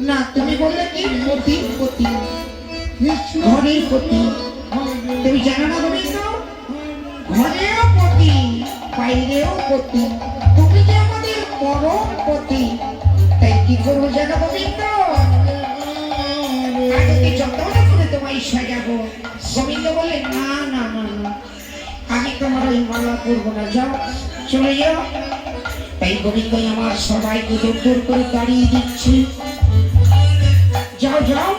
না তুমি বললে কি পতি পতি ঘরের পতি তুমি জানো না গোবিন্দ ঘরেও পতি বাইরেও পতি তুমি যে আমাদের পরম পতি তাই কি করবো জানো গোবিন্দ আগে যতটা করে তোমায় সাজাবো গোবিন্দ বলে না না না না আমি তোমার ওই মালা করবো না যাও চলে যাও তাই গোবিন্দ আমার সবাইকে দূর করে দাঁড়িয়ে দিচ্ছি যাও যাও